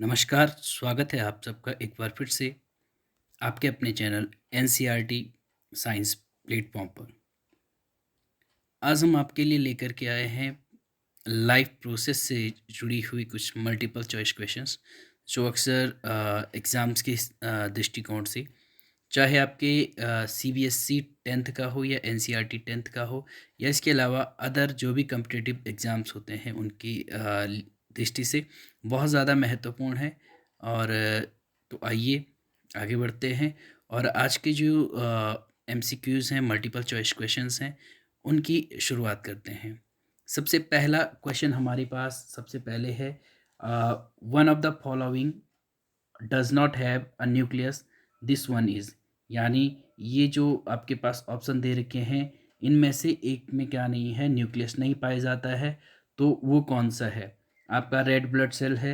नमस्कार, स्वागत है आप सबका एक बार फिर से आपके अपने चैनल एनसीईआरटी साइंस प्लेटफॉर्म पर। आज हम आपके लिए लेकर के आए हैं लाइफ प्रोसेस से जुड़ी हुई कुछ मल्टीपल चॉइस क्वेश्चंस जो अक्सर एग्ज़ाम्स के दृष्टिकोण से, चाहे आपके सीबीएसई 10th का हो या एनसीईआरटी 10th का हो या इसके अलावा अदर जो भी कम्पिटिटिव एग्ज़ाम्स होते हैं उनकी दृष्टि से बहुत ज़्यादा महत्वपूर्ण है। और तो आइए आगे बढ़ते हैं और आज के जो एमसीक्यूज़ हैं, मल्टीपल चॉइस क्वेश्चंस हैं, उनकी शुरुआत करते हैं। सबसे पहला क्वेश्चन हमारे पास सबसे पहले है, one of the following does not have a nucleus, this one is. यानी ये जो आपके पास ऑप्शन दे रखे हैं इनमें से एक में क्या नहीं है, न्यूक्लियस नहीं पाया जाता है। तो वो कौन सा है? आपका रेड ब्लड सेल है,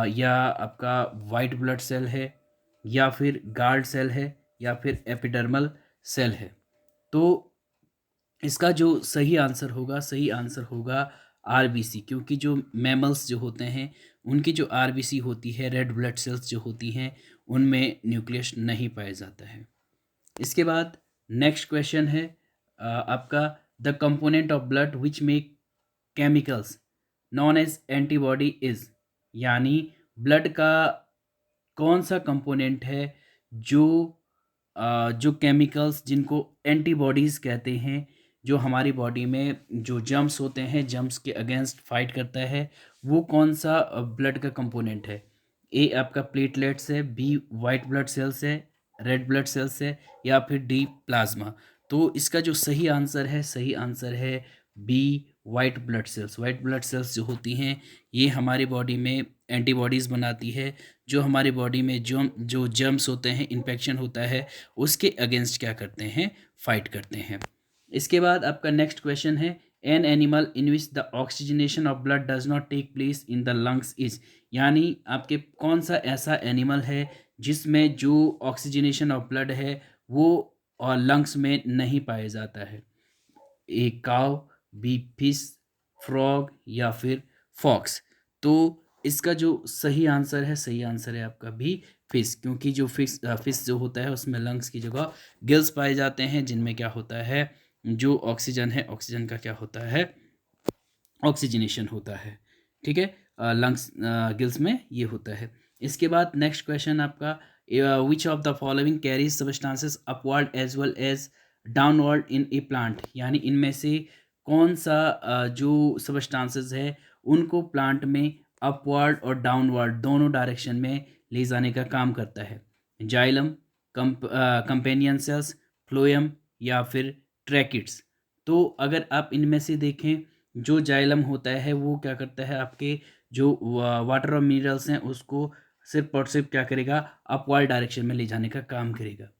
या आपका वाइट ब्लड सेल है, या फिर गार्ड सेल है, या फिर एपिडर्मल सेल है। तो इसका जो सही आंसर होगा आरबीसी, क्योंकि जो मैमल्स जो होते हैं उनकी जो आरबीसी होती है, रेड ब्लड सेल्स जो होती हैं, उनमें न्यूक्लियस नहीं पाया जाता है। इसके बाद नेक्स्ट क्वेश्चन है, आपका the component of blood which make chemicals known as antibody is. यानी ब्लड का कौन सा कंपोनेंट है जो जो केमिकल्स जिनको एंटीबॉडीज़ कहते हैं, जो हमारी बॉडी में जो जर्म्स होते हैं, जर्म्स के अगेंस्ट फाइट करता है, वो कौन सा ब्लड का कंपोनेंट है? ए आपका प्लेटलेट्स है, बी वाइट ब्लड सेल्स है, रेड ब्लड सेल्स है, या फिर डी प्लाज्मा। तो इसका जो सही आंसर है B white blood cells. White blood cells जो होती हैं ये हमारी बॉडी में एंटीबॉडीज़ बनाती है, जो हमारी बॉडी में जो जर्म्स होते हैं, इन्फेक्शन होता है, उसके अगेंस्ट क्या करते हैं, फाइट करते हैं। इसके बाद आपका नेक्स्ट क्वेश्चन है, an animal in which the oxygenation of blood does not take place in the lungs is. यानी आपके कौन सा ऐसा एनिमल है जिसमें जो ऑक्सीजनेशन ऑफ ब्लड है वो और लंग्स में नहीं पाया जाता है? ए काव, बी फिश, फ्रॉग, या फिर फॉक्स। तो इसका जो सही आंसर है आपका बी फिश, क्योंकि जो फिश जो होता है उसमें लंग्स की जगह गिल्स पाए जाते हैं, जिनमें क्या होता है, जो ऑक्सीजन है, ऑक्सीजन का क्या होता है, ऑक्सीजनेशन होता है। ठीक है, लंग्स गिल्स में ये होता है। इसके बाद नेक्स्ट क्वेश्चन आपका, which of the following carries substances upward as well as downward in a plant. यानी इनमें से कौन सा जो सबस्टांसेस है उनको प्लांट में अपवर्ड और डाउनवर्ड दोनों डायरेक्शन में ले जाने का काम करता है? जाइलम, कंपेनियन सेल्स, फ्लोएम, या फिर ट्रैकिड्स। तो अगर आप इनमें से देखें, जो जाइलम होता है वो क्या करता है, आपके जो वाटर और मिनरल्स हैं उसको सिर्फ और सिर्फ क्या करेगा, अपवर्ड डायरेक्शन में ले जाने का काम करेगा।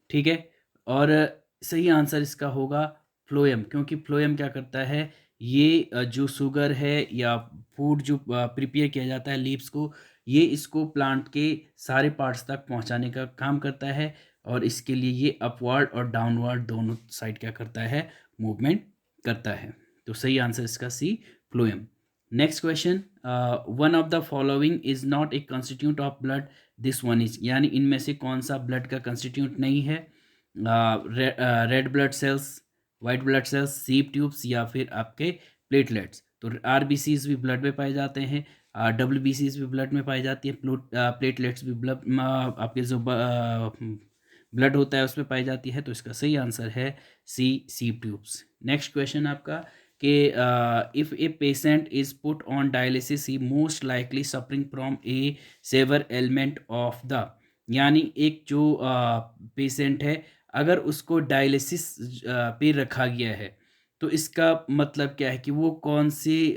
ठीक है, और सही आंसर इसका होगा फ्लोएम, क्योंकि फ्लोएम क्या करता है, ये जो शुगर है या फूड जो प्रिपेयर किया जाता है लीव्स को, ये इसको प्लांट के सारे पार्ट्स तक पहुंचाने का काम करता है, और इसके लिए ये अपवर्ड और डाउनवर्ड दोनों साइड क्या करता है, मूवमेंट करता है। तो सही आंसर इसका C, phloem. Next question, one of the following is not a constitute of blood, this one is. यानी इनमें से कौन सा ब्लड का कंस्टिट्यूट नहीं है? Red blood cells, white blood sales, सीप ट्यूब्स, या फिर आपके प्लेटलेट्स। तो आरबीसीज भी ब्लड में पाए जाते हैं, डब्ल्यूबीसीज भी ब्लड में पाई जाती है, प्लेटलेट्स भी ब्लड आपके जो ब्लड होता है उसमें पाई जाती है। तो इसका सही आंसर है सी, सीप ट्यूब्स। नेक्स्ट क्वेश्चन आपका कि if a patient is put on dialysis he most likely suffering from a severe element of the. यानी एक जो पेशेंट है अगर उसको डायलिसिस पे रखा गया है, तो इसका मतलब क्या है कि वो कौन सी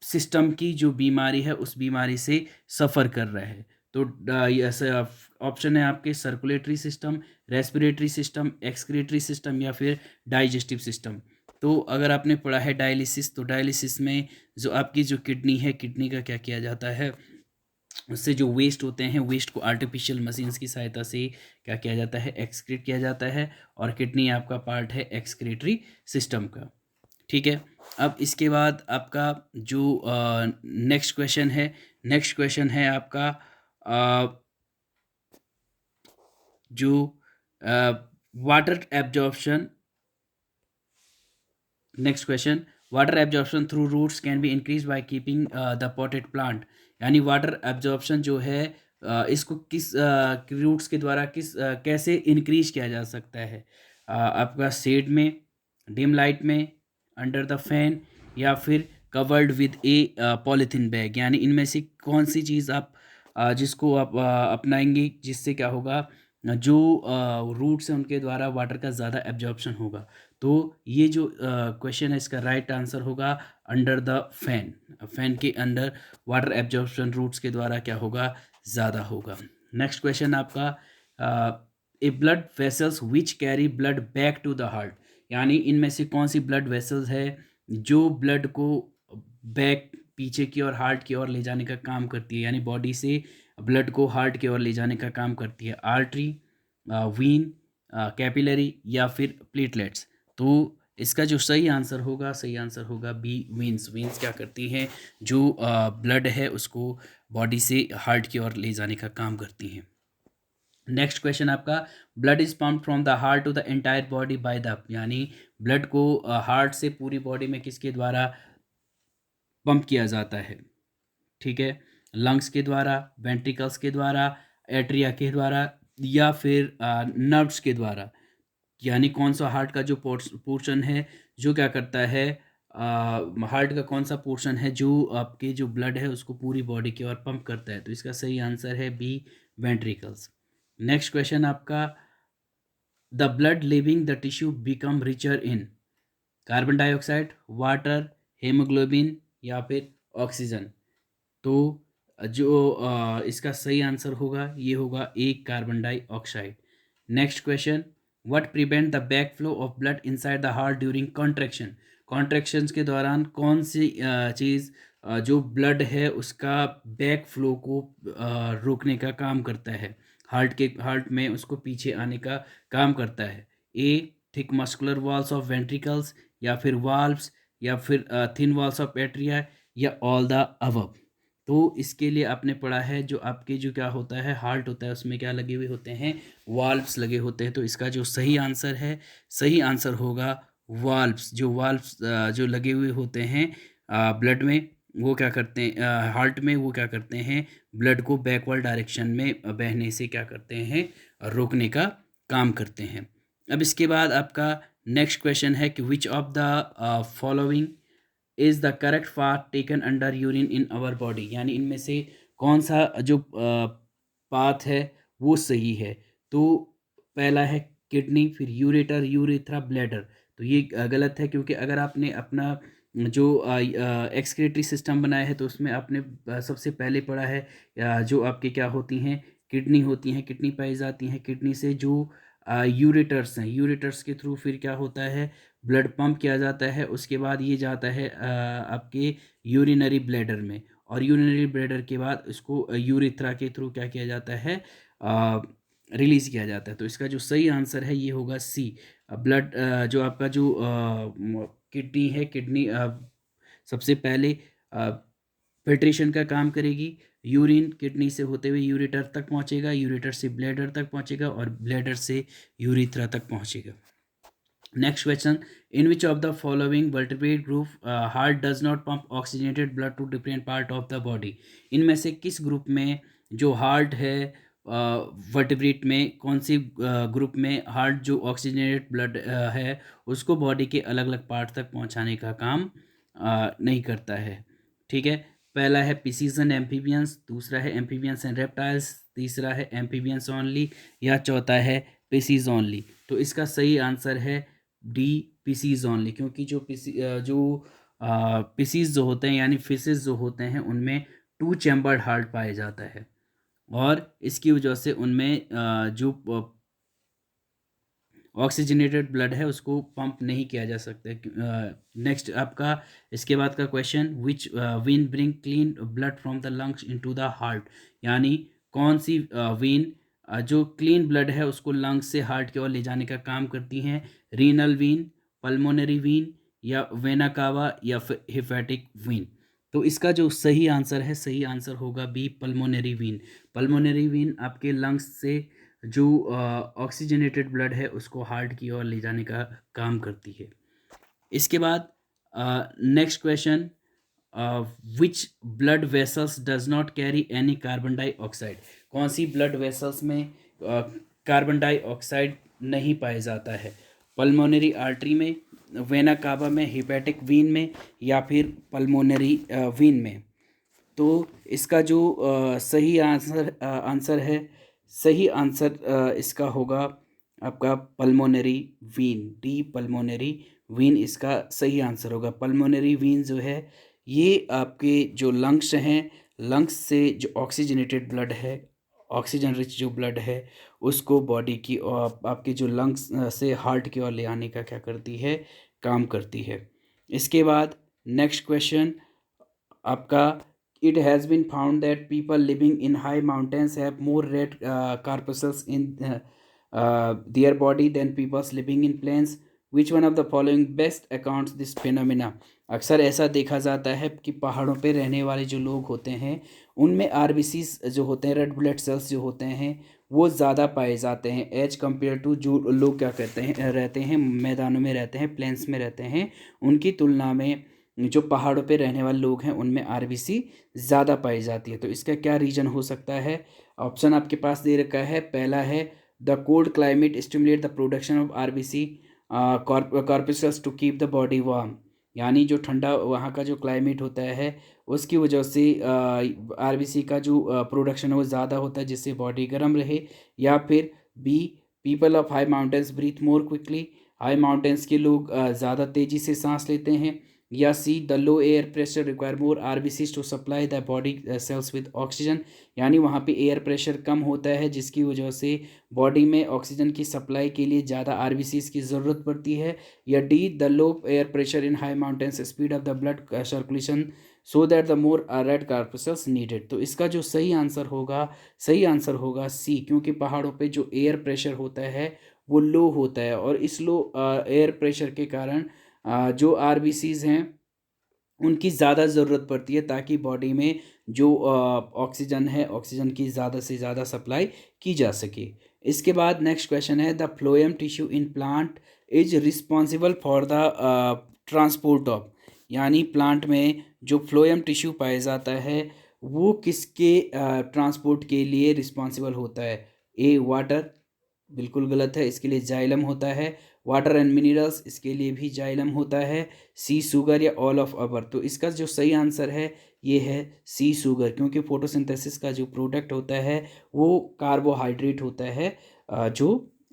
सिस्टम की जो बीमारी है उस बीमारी से सफ़र कर रहा है? तो ऑप्शन है आपके circulatory system, respiratory system, excretory system, या फिर डाइजेस्टिव सिस्टम। तो अगर आपने पढ़ा है डायलिसिस, तो डायलिसिस में जो आपकी जो किडनी है, किडनी का क्या किया जाता है, उससे जो वेस्ट होते हैं, वेस्ट को आर्टिफिशियल मशीन्स की सहायता से क्या किया जाता है, एक्सक्रीट किया जाता है, और किडनी आपका पार्ट है एक्सक्रीटरी सिस्टम का। ठीक है। अब इसके बाद आपका जो नेक्स्ट क्वेश्चन है आपका जो water absorption next question, water absorption through roots can be increase by keeping the potted plant. यानी वाटर एब्जॉर्प्शन जो है इसको किस रूट्स के द्वारा कैसे इंक्रीज किया जा सकता है। आपका शेड में, डिम लाइट में, अंडर द फैन, या फिर covered with A polythene bag. यानी इनमें से कौन सी चीज़ आप जिसको आप अपनाएंगे जिससे क्या होगा, जो रूट्स हैं उनके द्वारा वाटर का ज़्यादा एब्जॉर्प्शन होगा। तो ये जो क्वेश्चन है इसका राइट आंसर होगा अंडर द फैन। फैन के अंडर वाटर एब्जॉर्प्शन रूट्स के द्वारा क्या होगा, ज़्यादा होगा। नेक्स्ट क्वेश्चन आपका, A blood vessels which carry blood back to the heart. यानी इनमें से कौन सी ब्लड वेसल्स है जो ब्लड को बैक, पीछे की ओर, हार्ट की ओर ले जाने का काम करती है। यानी बॉडी से ब्लड को हार्ट की ओर ले जाने का काम करती है। आर्टरी, वीन, कैपिलरी, या फिर प्लेटलेट्स। तो इसका जो सही आंसर होगा बी, वीन्स। वीन्स क्या करती हैं, जो ब्लड है उसको बॉडी से हार्ट की ओर ले जाने का काम करती हैं। नेक्स्ट क्वेश्चन आपका, blood is pump from the heart to the entire body by the, यानी ब्लड को हार्ट से पूरी बॉडी में किसके द्वारा पंप किया जाता है। ठीक है, लंग्स के द्वारा, वेंट्रिकल्स के द्वारा, एट्रिया के द्वारा, या फिर नर्व्स के द्वारा। यानी कौन सा हार्ट का जो पोर्शन है जो क्या करता है, हार्ट का कौन सा पोर्शन है जो आपके जो ब्लड है उसको पूरी बॉडी की ओर पंप करता है। तो इसका सही आंसर है बी, वेंट्रिकल्स। नेक्स्ट क्वेश्चन आपका, the blood leaving the tissue become richer in, carbon dioxide, water, haemoglobin, या फिर ऑक्सीजन। तो जो इसका सही आंसर होगा ये होगा A, carbon dioxide. Next question, what prevent the back flow of blood inside the heart during contraction. Contractions के दौरान कौन सी चीज़ जो ब्लड है उसका बैक फ्लो को रोकने का काम करता है, हार्ट में उसको पीछे आने का काम करता है। A, thick muscular walls of ventricles, या फिर वाल्व्स, या फिर थिन वॉल्स ऑफ एट्रिया, या ऑल द अबव। तो इसके लिए आपने पढ़ा है जो आपके जो क्या होता है, हार्ट होता है उसमें क्या लगे हुए होते हैं, वाल्व्स लगे होते हैं। तो इसका जो सही आंसर है, सही आंसर होगा वाल्व्स। जो वाल्व्स जो लगे हुए होते हैं ब्लड में, वो क्या करते हैं, हार्ट में, वो क्या करते हैं, ब्लड को बैकवर्ड डायरेक्शन में बहने से क्या करते हैं, रोकने का काम करते हैं। अब इसके बाद आपका नेक्स्ट क्वेश्चन है कि which of the following is the correct path taken under urine in our body. यानी इनमें से कौन सा जो पाथ है वो सही है। तो पहला है किडनी, फिर यूरेटर, यूरेथ्रा, ब्लैडर। तो ये गलत है, क्योंकि अगर आपने अपना जो एक्सक्रीटरी सिस्टम बनाया है तो उसमें आपने सबसे पहले पढ़ा है जो आपके क्या होती हैं, किडनी होती हैं, किडनी पाई जाती हैं। किडनी से जो यूरेटर्स हैं, यूरेटर्स के थ्रू फिर क्या होता है, ब्लड पंप किया जाता है। उसके बाद ये जाता है आपके यूरिनरी ब्लैडर में, और यूरिनरी ब्लैडर के बाद इसको यूरिथ्रा के थ्रू क्या किया जाता है, रिलीज़ किया जाता है। तो इसका जो सही आंसर है ये होगा सी, ब्लड जो आपका जो किडनी है, किडनी सबसे पहले फिल्ट्रेशन का काम करेगी। यूरिन किडनी से होते हुए यूरेटर तक पहुंचेगा, यूरेटर से ब्लैडर तक पहुंचेगा, और ब्लैडर से यूरिथ्रा तक पहुंचेगा। Next question, in which of the following vertebrate group heart does not pump oxygenated blood to different part of the body. इनमें से किस ग्रुप में जो हार्ट है, वर्टिब्रेट में कौन सी ग्रुप में हार्ट जो ऑक्सीजनेटेड ब्लड है उसको बॉडी के अलग अलग पार्ट तक पहुंचाने का काम नहीं करता है। ठीक है, पहला है पिसीजन एम्फीबियंस, दूसरा है एम्फीबियंस एंड रेप्टाइल्स, तीसरा है एम्फीबियंस ओनली, या चौथा है पिसीज ओनली। तो इसका सही आंसर है डी, पिसीज ओनली। क्योंकि जो पिसीज जो होते हैं यानी फिसेस जो होते हैं उनमें टू चैम्बर्ड हार्ट पाया जाता है, और इसकी वजह से उनमें जो ऑक्सीजनेटेड ब्लड है उसको पंप नहीं किया जा सकता। नेक्स्ट आपका इसके बाद का question, which when bring clean blood from the lungs into the heart. यानी कौन सी वेन जो क्लीन ब्लड है उसको लंग्स से हार्ट की ओर ले जाने का काम करती हैं, रीनल वेन, पल्मोनरी वेन, या वेना कावा या फिर हेपेटिक वीन। तो इसका जो सही आंसर है, सही आंसर होगा B, pulmonary vein. Pulmonary vein आपके लंग्स से जो ऑक्सीजनेटेड ब्लड है उसको हार्ट की ओर ले जाने का काम करती है। इसके बाद next question, which blood vessels does not carry any carbon dioxide. कौन सी ब्लड वेसल्स में कार्बन डाइऑक्साइड नहीं पाया जाता है? पल्मोनरी आर्टरी में, वेना कावा में, हिपैटिक वीन में या फिर पल्मोनरी वीन में। तो इसका जो सही आंसर है, सही आंसर इसका होगा आपका pulmonary Wien, D pulmonary Wien इसका सही आंसर होगा। पल्मोनरी वीन जो है ये आपके जो लंग्स हैं, लंग्स से जो ऑक्सीजनेटेड ब्लड है, ऑक्सीजन रिच जो ब्लड है उसको बॉडी की और आपके जो लंग्स से हार्ट की ओर ले आने का क्या करती है, काम करती है। इसके बाद नेक्स्ट क्वेश्चन आपका, it has been found that people living in high mountains have more red corpuscles in their body than people living in plains. Which one of the following best accounts this phenomena? अक्सर ऐसा देखा जाता है कि पहाड़ों पे रहने वाले जो लोग होते हैं उनमें आरबीसीज जो होते हैं, रेड ब्लड सेल्स जो होते हैं वो ज़्यादा पाए जाते हैं एज कम्पेयर टू जो लोग क्या कहते हैं, रहते हैं मैदानों में, रहते हैं प्लेन्स में, रहते हैं उनकी तुलना में जो पहाड़ों पे रहने वाले लोग हैं उनमें आरबीसी ज़्यादा पाई जाती है। तो इसका क्या रीज़न हो सकता है? ऑप्शन आपके पास दे रखा है। पहला है the cold climate stimulate the production of RBC corpuscles to keep the body warm, यानी जो ठंडा वहाँ का जो क्लाइमेट होता है उसकी वजह से आरबीसी का जो प्रोडक्शन है वो ज़्यादा होता है जिससे बॉडी गर्म रहे। या फिर B, people of high mountains breathe more quickly, high mountains के लोग ज़्यादा तेज़ी से सांस लेते हैं। या C, the low air pressure require more RBCs to supply the body cells with oxygen, यानी वहाँ पे एयर प्रेशर कम होता है जिसकी वजह से बॉडी में ऑक्सीजन की सप्लाई के लिए ज़्यादा आरबीसीज की ज़रूरत पड़ती है। या D, the low air pressure in high mountains speed of the blood circulation so that the more red corpuscles needed. तो इसका जो सही आंसर होगा, सही आंसर होगा सी, क्योंकि पहाड़ों पे जो एयर प्रेशर होता है वो लो होता है और इस लो एयर प्रेशर के कारण जो आरबीसीज हैं उनकी ज़्यादा ज़रूरत पड़ती है ताकि बॉडी में जो ऑक्सीजन है, ऑक्सीजन की ज़्यादा से ज़्यादा सप्लाई की जा सके। इसके बाद नेक्स्ट क्वेश्चन है, the phloem tissue in plant is responsible for the transport of, यानी प्लांट में जो फ्लोएम टिश्यू पाया जाता है वो किसके ट्रांसपोर्ट के लिए रिस्पॉन्सिबल होता है? ए, वाटर, बिल्कुल गलत है, इसके लिए जाइलम होता है। वाटर एंड मिनरल्स, इसके लिए भी जाइलम होता है। सी, शुगर या ऑल ऑफ अवर। तो इसका जो सही आंसर है ये है सी, शुगर, क्योंकि फोटोसिंथेसिस का जो प्रोडक्ट होता है वो कार्बोहाइड्रेट होता है जो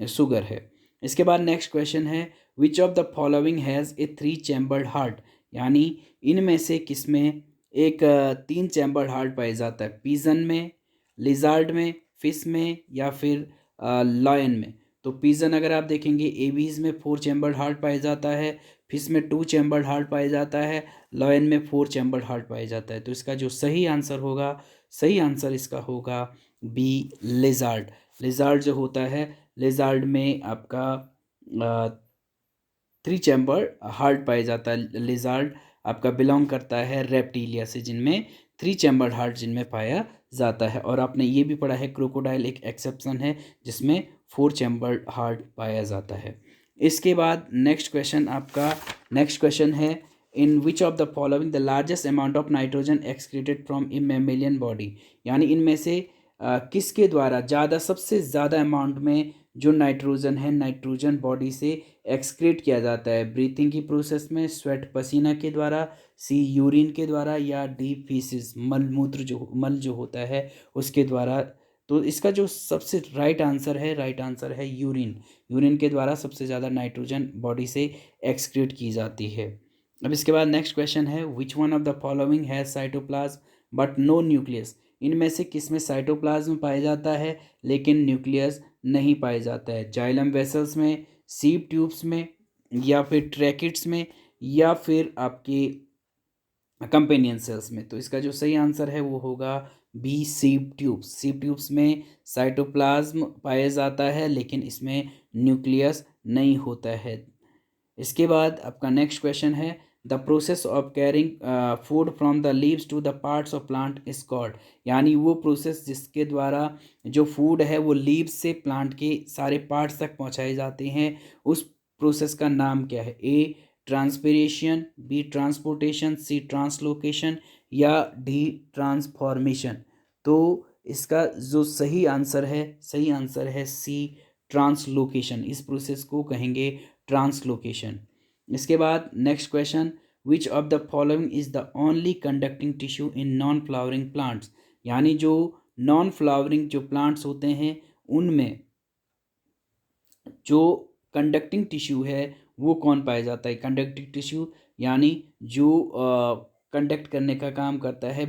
शुगर है। इसके बाद नेक्स्ट क्वेश्चन है, विच of the following has a 3 chambered heart, यानी इनमें से किसमें एक 3 चैम्बर्ड हार्ट पाया जाता है? पिजन में, लिजार्ड में, फिश में या फिर लॉयन में। तो पिजन अगर आप देखेंगे एबीज में 4 चैम्बर्ड हार्ट पाया जाता है, फिश में 2 चैम्बर्ड हार्ट पाया जाता है, लॉयन में 4 चैम्बर्ड हार्ट पाया जाता है। तो इसका जो सही आंसर होगा, सही आंसर इसका होगा बी, लिजार्ड। लिजार्ड जो होता है, लिजार्ड में आपका 3 चैम्बर हार्ट पाया जाता है। लिजार्ड आपका बिलोंग करता है रेप्टीलिया से जिनमें 3 चैम्बर्ड हार्ट जिनमें पाया जाता है। और आपने ये भी पढ़ा है क्रोकोडाइल एक एक्सेप्शन है जिसमें 4 चैम्बर्ड हार्ट पाया जाता है। इसके बाद नेक्स्ट क्वेश्चन आपका, नेक्स्ट क्वेश्चन है, in which of the following the largest amount of nitrogen excreted from a mammalian body, यानी इनमें से किसके द्वारा ज़्यादा, सबसे ज़्यादा अमाउंट में जो नाइट्रोजन है, नाइट्रोजन बॉडी से एक्सक्रीट किया जाता है? ब्रीथिंग की प्रोसेस में, स्वेट पसीना के द्वारा, सी, यूरिन के द्वारा या डी, फीसिस मलमूत्र जो मल जो होता है उसके द्वारा। तो इसका जो सबसे राइट आंसर है, राइट आंसर है यूरिन। यूरिन के द्वारा सबसे ज़्यादा नाइट्रोजन बॉडी से एक्सक्रीट की जाती है। अब इसके बाद नेक्स्ट क्वेश्चन है, which one of the following has cytoplasm but no nucleus, इनमें से किसमें साइटोप्लाज्म पाया जाता है लेकिन न्यूक्लियस नहीं पाया जाता है? जाइलम वेसल्स में, सीप ट्यूब्स में या फिर ट्रैकिट्स में या फिर आपके कंपेनियन सेल्स में। तो इसका जो सही आंसर है वो होगा बी, सीप ट्यूब्स। सीप ट्यूब्स में साइटोप्लाज्म पाया जाता है लेकिन इसमें न्यूक्लियस नहीं होता है। इसके बाद आपका नेक्स्ट क्वेश्चन है the process of carrying food from the leaves to the parts of plant is called, यानी वो प्रोसेस जिसके द्वारा जो फूड है वो लीव्स से प्लांट के सारे पार्ट्स तक पहुंचाए जाते हैं, उस प्रोसेस का नाम क्या है? ए ट्रांसपिरेशन, बी ट्रांसपोर्टेशन, सी ट्रांसलोकेशन या डी ट्रांसफॉर्मेशन। तो इसका जो सही आंसर है सी ट्रांसलोकेशन। इस प्रोसेस को कहेंगे ट्रांसलोकेशन। इसके बाद next question which of the following is the only conducting tissue in non flowering plants, यानी जो नॉन फ्लावरिंग जो प्लांट्स होते हैं उनमें जो कंडक्टिंग टिश्यू है वो कौन पाया जाता है? कंडक्टिंग टिश्यू यानी जो कंडक्ट करने का काम करता है,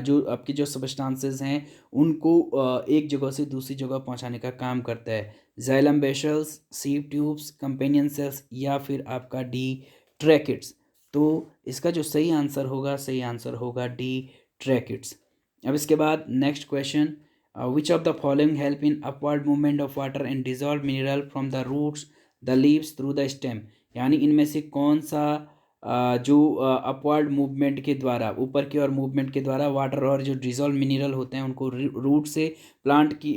जो आपकी जो सब्सटेंसेस हैं उनको एक जगह से दूसरी जगह पहुंचाने का काम करता है। Xylem vessels, sieve tubes, companion cells या फिर आपका डी ट्रैकिट्स। तो इसका जो सही आंसर होगा डी ट्रैकिट्स। अब इसके बाद next question which of the following help in upward movement of water and dissolve mineral from the roots the leaves through the stem, यानी इनमें से कौन सा जो अपवर्ड मूवमेंट के द्वारा, ऊपर की ओर मूवमेंट के द्वारा वाटर और जो डिजॉल्व मिनरल होते हैं उनको रूट से प्लांट की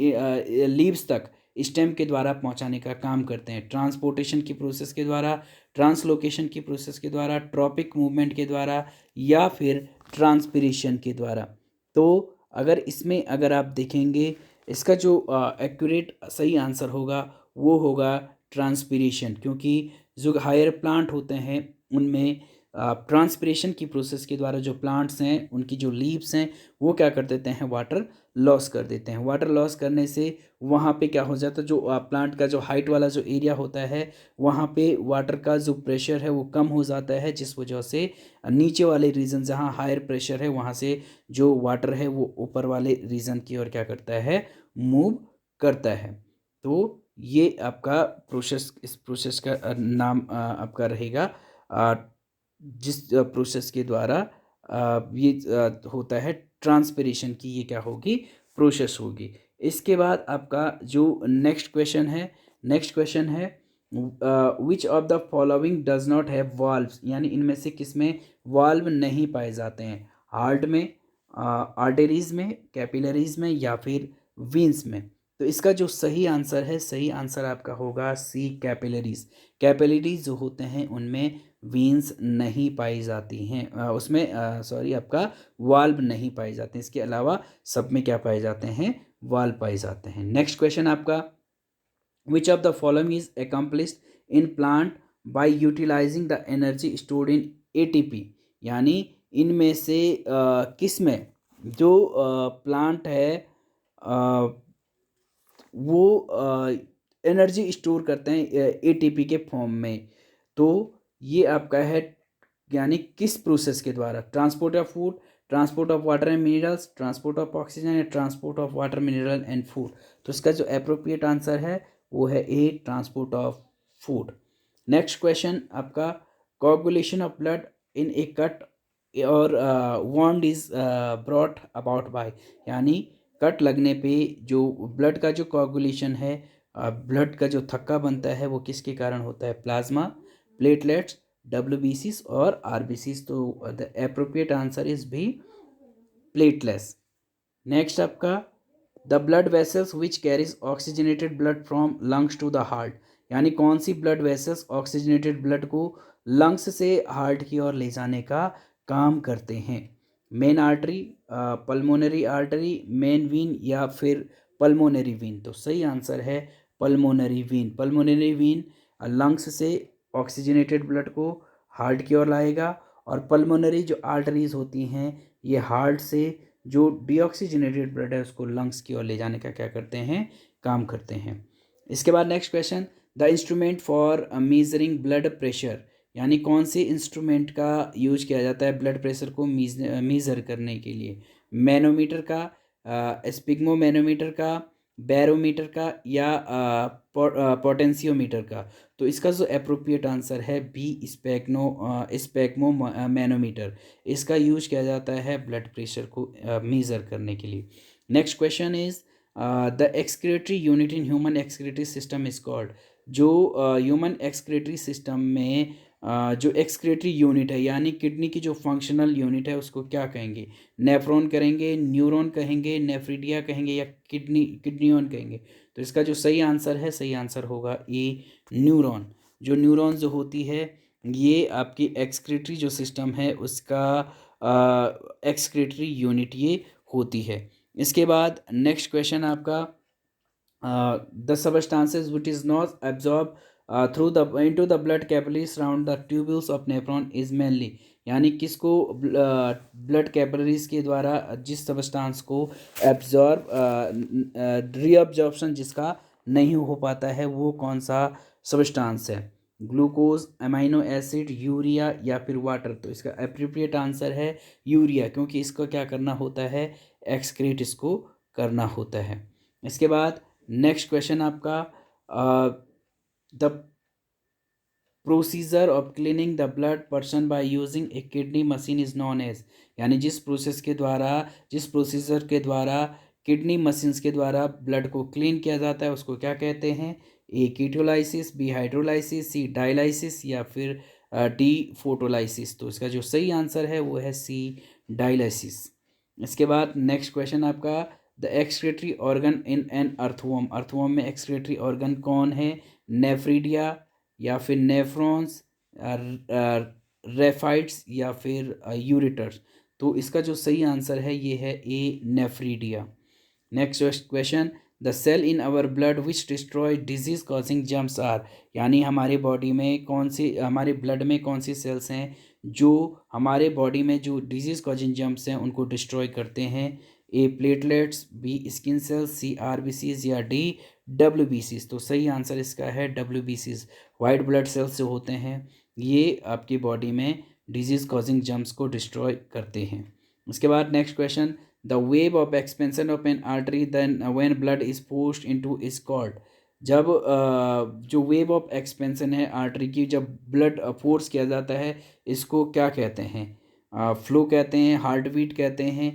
लीव्स तक स्टेम के द्वारा पहुंचाने का काम करते हैं? ट्रांसपोर्टेशन की प्रोसेस के द्वारा, ट्रांसलोकेशन की प्रोसेस के द्वारा, ट्रॉपिक मूवमेंट के द्वारा या फिर ट्रांसपिरेशन के द्वारा। तो अगर आप देखेंगे इसका जो एक्यूरेट सही आंसर होगा वो होगा ट्रांसपिरेशन, क्योंकि जो हायर प्लांट होते हैं उनमें ट्रांसपिरेशन की प्रोसेस के द्वारा जो प्लांट्स हैं उनकी जो लीव्स हैं वो क्या कर देते हैं? वाटर लॉस कर देते हैं। वाटर लॉस करने से वहाँ पे क्या हो जाता है, जो प्लांट का जो हाइट वाला जो एरिया होता है वहाँ पे वाटर का जो प्रेशर है वो कम हो जाता है, जिस वजह से नीचे वाले रीजन जहाँ हायर प्रेशर है वहाँ से जो वाटर है वो ऊपर वाले रीजन की ओर क्या करता है? मूव करता है। तो ये आपका इस प्रोसेस का नाम आपका रहेगा जिस प्रोसेस के द्वारा ये होता है ट्रांसपिरेशन की, ये क्या होगी? प्रोसेस होगी। इसके बाद आपका जो नेक्स्ट क्वेश्चन है विच of the following does not have valves, यानी इनमें से किसमें वाल्व नहीं पाए जाते हैं? हार्ट में, आर्टरीज में, कैपिलरीज में या फिर वीन्स में। तो इसका जो सही आंसर आपका होगा सी कैपिलरीज। कैपिलरीज जो होते हैं उनमें वीन्स नहीं पाई जाती हैं, उसमें आपका वाल्व नहीं पाए जाते हैं। इसके अलावा सब में क्या पाए जाते हैं? वाल्व पाए जाते हैं। नेक्स्ट क्वेश्चन आपका which of the following is accomplished in plant by utilizing the energy stored in ATP, यानी इनमें से किस में जो प्लांट है वो एनर्जी स्टोर करते हैं एटीपी के फॉर्म में? तो ये आपका है, यानी किस प्रोसेस के द्वारा? Transport of food, transport of water and minerals, transport of oxygen या transport of water, mineral and food. तो इसका जो अप्रोप्रिएट आंसर है वो है A transport of food. Next question आपका coagulation of blood in a cut or wound is brought about by, यानी कट लगने पे जो ब्लड का जो कोगुलेशन है, ब्लड का जो थक्का बनता है वो किसके कारण होता है? प्लाज्मा, प्लेटलेट्स, WBCs और RBCs। तो द एप्रोप्रिएट आंसर इज भी प्लेटलेट्स। नेक्स्ट आपका the blood vessels which carries oxygenated blood from lungs to the heart, यानी कौन सी ब्लड वेसल्स ऑक्सीजनेटेड ब्लड को लंग्स से हार्ट की ओर ले जाने का काम करते हैं? Main artery, pulmonary artery, main vein या फिर पल्मोनरी वीन। तो सही आंसर है pulmonary vein. Pulmonary vein lungs से ऑक्सीजनेटेड ब्लड को हार्ट की ओर लाएगा, और पल्मोनरी जो आर्टरीज होती हैं ये हार्ट से जो डीऑक्सीजनेटेड ब्लड है उसको लंग्स की ओर ले जाने का क्या करते हैं? काम करते हैं। इसके बाद next question the instrument for measuring blood pressure, यानी कौन से इंस्ट्रूमेंट का यूज किया जाता है ब्लड प्रेशर को मेज़र करने के लिए? मैनोमीटर का, स्पिग्मो मैनोमीटर का, बैरोमीटर का या पोटेंशियोमीटर का? तो इसका जो अप्रोप्रिएट आंसर है बी स्पेक्मो मैनोमीटर। इसका यूज किया जाता है ब्लड प्रेशर को मेज़र करने के लिए। Next question is the excretory unit in human excretory system is called, जो ह्यूमन एक्सक्रीटरी सिस्टम में जो एक्सक्रीटरी यूनिट है यानी किडनी की जो फंक्शनल यूनिट है उसको क्या कहेंगे? नेफ्रॉन कहेंगे, न्यूरॉन कहेंगे, नेफ्रिडिया कहेंगे या किडनीओन कहेंगे? तो इसका जो सही आंसर है, सही आंसर होगा ए, न्यूरॉन। जो न्यूरॉन जो होती है ये आपकी एक्सक्रीटरी जो सिस्टम है उसका एक्सक्रीटरी यूनिट ये होती है। इसके बाद नेक्स्ट क्वेश्चन आपका, the substances which is not absorbed through the into the blood capillaries around the tubules of nephron is mainly, यानी किसको ब्लड कैपिलरीज के द्वारा जिस सब्सटेंस को एब्जॉर्ब रीअब्जॉर्प्शन जिसका नहीं हो पाता है वो कौन सा सब्सटेंस है? ग्लूकोज, अमाइनो एसिड, यूरिया या फिर वाटर? तो इसका अप्रोप्रिएट आंसर है यूरिया, क्योंकि इसको क्या करना होता है? एक्सक्रीट इसको करना होता है। इसके बाद नेक्स्ट क्वेश्चन आपका, the procedure of cleaning the blood person by using a kidney machine is known as, यानी जिस प्रोसीजर के द्वारा किडनी मशीन्स के द्वारा ब्लड को क्लीन किया जाता है उसको क्या कहते हैं? ए, कीटोलाइसिस, बी, हाइड्रोलाइसिस, सी, डायलाइसिस या फिर डी, फोटोलाइसिस? तो इसका जो सही आंसर है वो है सी, डायलाइसिस। इसके बाद नेक्स्ट क्वेश्चन आपका, the excretory organ in an earthworm, earthworm में एक्सक्रीटरी ऑर्गन कौन है? नेफ्रीडिया या फिर नेफ्रॉन्स, रेफाइट्स या फिर यूरिटर्स? तो इसका जो सही आंसर है ये है A, nephridia. Next question, the cell in our blood which destroy disease causing germs are, यानी हमारे बॉडी में कौन सी, हमारे ब्लड में कौन सी सेल्स हैं जो हमारे बॉडी में जो डिजीज कॉजिंग जम्स हैं उनको डिस्ट्रॉय करते हैं? ए, प्लेटलेट्स, बी, स्किन सेल्स, सी, आरबीसीज या डी, डब्ल्यूबीसीज? तो सही आंसर इसका है डब्ल्यूबीसीज। वाइट ब्लड सेल्स जो होते हैं ये आपकी बॉडी में डिजीज कॉजिंग जम्स को डिस्ट्रॉय करते हैं। उसके बाद next question, the wave of expansion of an artery then when blood is pushed into is called, जब जो वेव ऑफ एक्सपेंशन है आर्टरी की, जब ब्लड फोर्स किया जाता है इसको क्या कहते हैं? फ्लो कहते हैं, हार्ट बीट कहते हैं,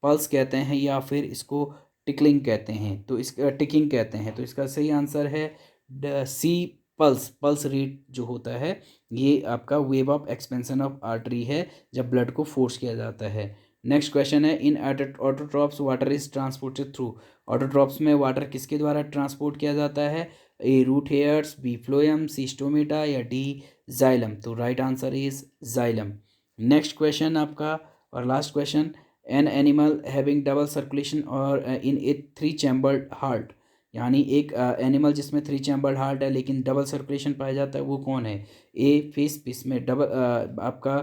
पल्स कहते हैं या फिर इसको टिकलिंग कहते हैं? तो इसका टिकिंग कहते हैं। तो इसका सही आंसर है सी, पल्स। पल्स रेट जो होता है ये आपका wave of expansion of artery है जब ब्लड को फोर्स किया जाता है। नेक्स्ट क्वेश्चन है, in autotrophs water is transported through, autotrophs में वाटर किसके द्वारा ट्रांसपोर्ट किया जाता है? A, root hairs, B, phloem, C, stomata या डी, जाइलम? तो right answer is xylem. Next question आपका और last question, an animal having double circulation और in a three chambered heart, यानी एक एनिमल जिसमें थ्री चैम्बर्ड हार्ट है लेकिन डबल सर्कुलेशन पाया जाता है वो कौन है? ए, फिश, फिश में डबल आपका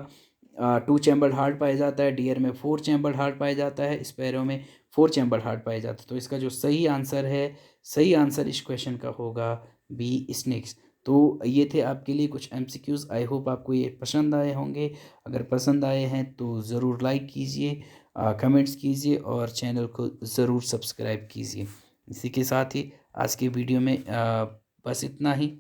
टू चैम्बर्ड हार्ट पाया जाता है, डियर में फोर चैम्बर्ड हार्ट पाया जाता है, स्पैरो में फोर चैम्बर्ड हार्ट पाया जाता है। तो इसका जो सही आंसर है, सही आंसर इस क्वेश्चन का होगा बी, स्नेक्स। तो ये थे आपके लिए कुछ एमसीक्यूज़। आई होप आपको ये पसंद आए होंगे। अगर पसंद आए हैं तो ज़रूर लाइक कीजिए, कमेंट्स कीजिए और चैनल को ज़रूर सब्सक्राइब कीजिए। इसी के साथ ही आज के वीडियो में बस इतना ही।